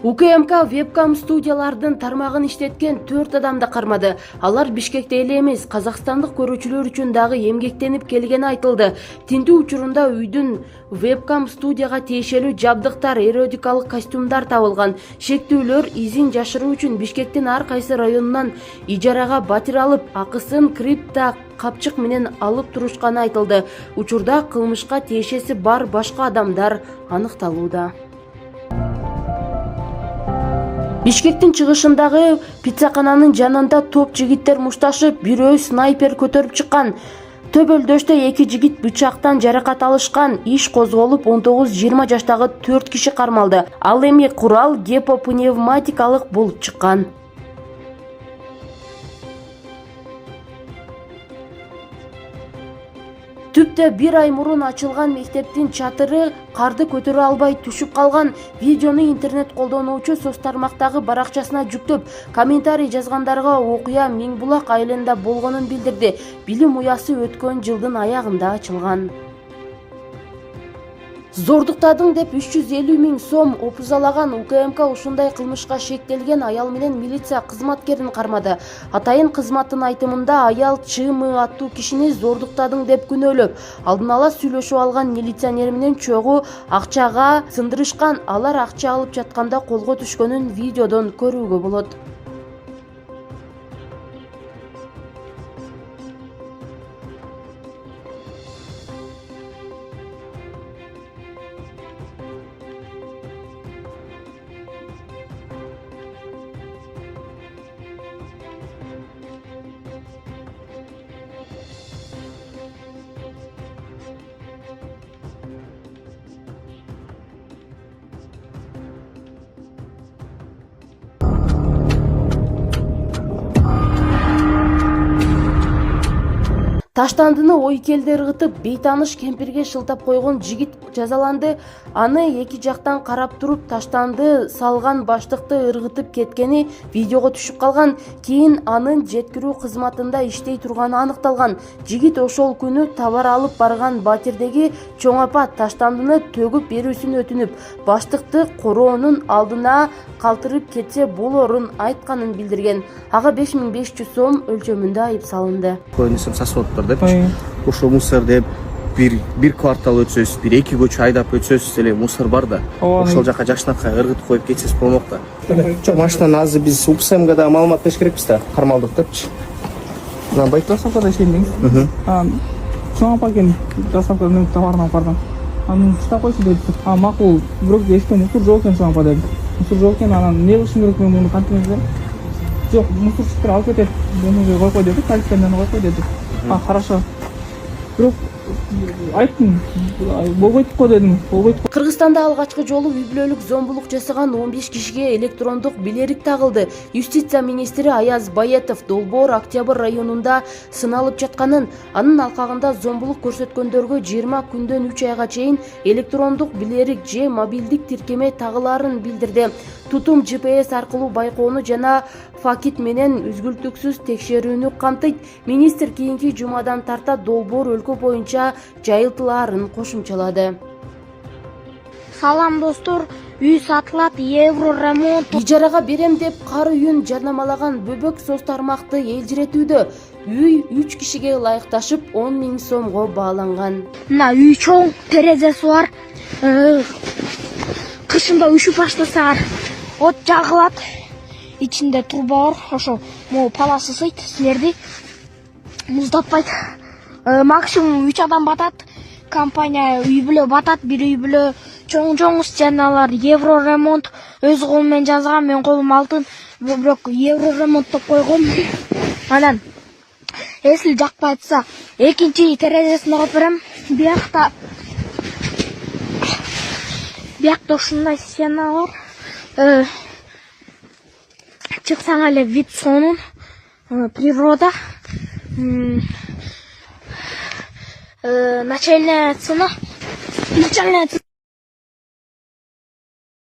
УКМК вебкам студиялардын тармагын иштеткен 4 адамды кармады. Алар Бишкекте эле эмес, казакстандык көрүүчүлөр үчүн дагы эмгектенип келгени айтылды. Тинтүү учурунда үйдүн вебкам студияга тиешелүү жабдыктар, эротикалык костюмдар табылган. Шектүүлөр изин жашыруу үчүн Бишкектин ар кайсы районунан ижарага батир алып, акысын крипто капчык менен алып турушканы айтылды. Учурда кылмышка тиешеси бар башка адамдар аныкталууда. Бишкектин чыгышындагы пиццакананын жанында топ жигиттер мушташып, бирөө снайпер көтөрүп чыккан. Төбөлдөштө 2 жигит бычактан жаракат алышкан. Иш козголуп, 19-20 жаштагы 4 киши кармалды. Ал эми курал гипопневматикалык болуп чыккан. Түптө 1 ай мурун ачылган мектептин чатыры карды көтөрө албай түшүп калган. Видеону интернет колдонуучу соц тармактагы баракчасына жүктөп, комментарий жазгандарга окуя Миңбулак айылында болгонун билдирди. Билим уясы өткөн жылдын аягында ачылган. Зордуктадың деп 350 000 сом опузалаган УКМК ушундай кылмышка шектелген аял менен милиция кызматкерин кармады. Атайын кызматтын айтымында аял ЧМ аттуу кишини зордуктадың деп күнөөлөп, алдын ала сүйлөшүп алган милиционер менен чогуу акчага сындырышкан. Алар акча алып жатканда колго түшкөнүн видеодон көрүүгө болот. Таштандыны ойкелде ыргытып, бейтаныш кемпирге шылтап койгон жигит жазаланды. Аны эки жактан карап туруп, таштанды салган баштыкты ыргытып кеткени видеого түшүп калган. Кийин анын жеткирүү кызматында иштей турганы аныкталган. Жигит ошол күнү товар алып барган батирдеги чоң апа таштандыны төгүп берүүсүн өтүнүп, баштыкты короонун алдына калтырып кетсе болорун айтканын билдирген. Ага 5500 сом өлчөмүндө айып салынды. Деп ошо мусор деп бир квартал өтсөз, бир 2 көчө айдап өтсөз эле мусор бар да. Ошол жака жакшынакай ыргытып коюп кетсеңиз болмок да. Жок, машинаны азыр биз УКМКда маалымат бериш керекпиз да, кармалдык депчи. Мына байт доставкада иштейм. Чоң апа экен, доставка менен товарын алып бардым. Аны уштап койсун деди. Макул, бирок эште мусор жок экен чоң апа деди. Мусор жок экен, анан эмне кылышым керек мен муну контейнерге? Жок, мусорщиктер алып кетет. Муну койкой деди, полициядан койкой деди. Хорошо. Бирок айттым, болбойт го дедим. Кыргызстанда алгачкы жолу үй бүлөлүк зомбулук жасаган 15 кишиге электрондук билерик тагылды. Юстиция министри Аяз Баятов Долбоор Октябрь районунда сыналып жатканын, анын алкагында зомбулук көрсөткөндөргө 20 күндөн 3 айга чейин электрондук билерик же мобилдик тиркеме тагылаарын билдирди. Тутум GPS аркылуу байкоону жана факит менен үзгүлтүксүз текшерүүнү камтыйт. Министр кийинки жумадан тарта долбоор өлкө боюнча жайылтылаарын кошумчалады. Салам достор, үй сатылат, евро ремонт. Ижарага берем деп кар үйүн жарнамалаган бөбөк соц тармакты элжиретүүдө. Үй 3 кишиге ылайыкташып 10 000 сомго бааланган. Мына үй чоң, терезеси бар. Кышында үшүп баштаса от жагылат. Ичинде труба бар, ошо могу паласы сыйт, силерди муздатпайт. Максимум 3 адам батат. Компания үй бүлө батат, бир үй бүлө чоң стеналар, евро ремонт. Өз колум менен жазган, мен колум алтын, бирок евро ремонт деп койгом. Анан эсли жакпай атса, экинчи терезесин коюп берем. Биякта ушундай стена бар. Чыксаң эле вид сонун, природа. Начальная цена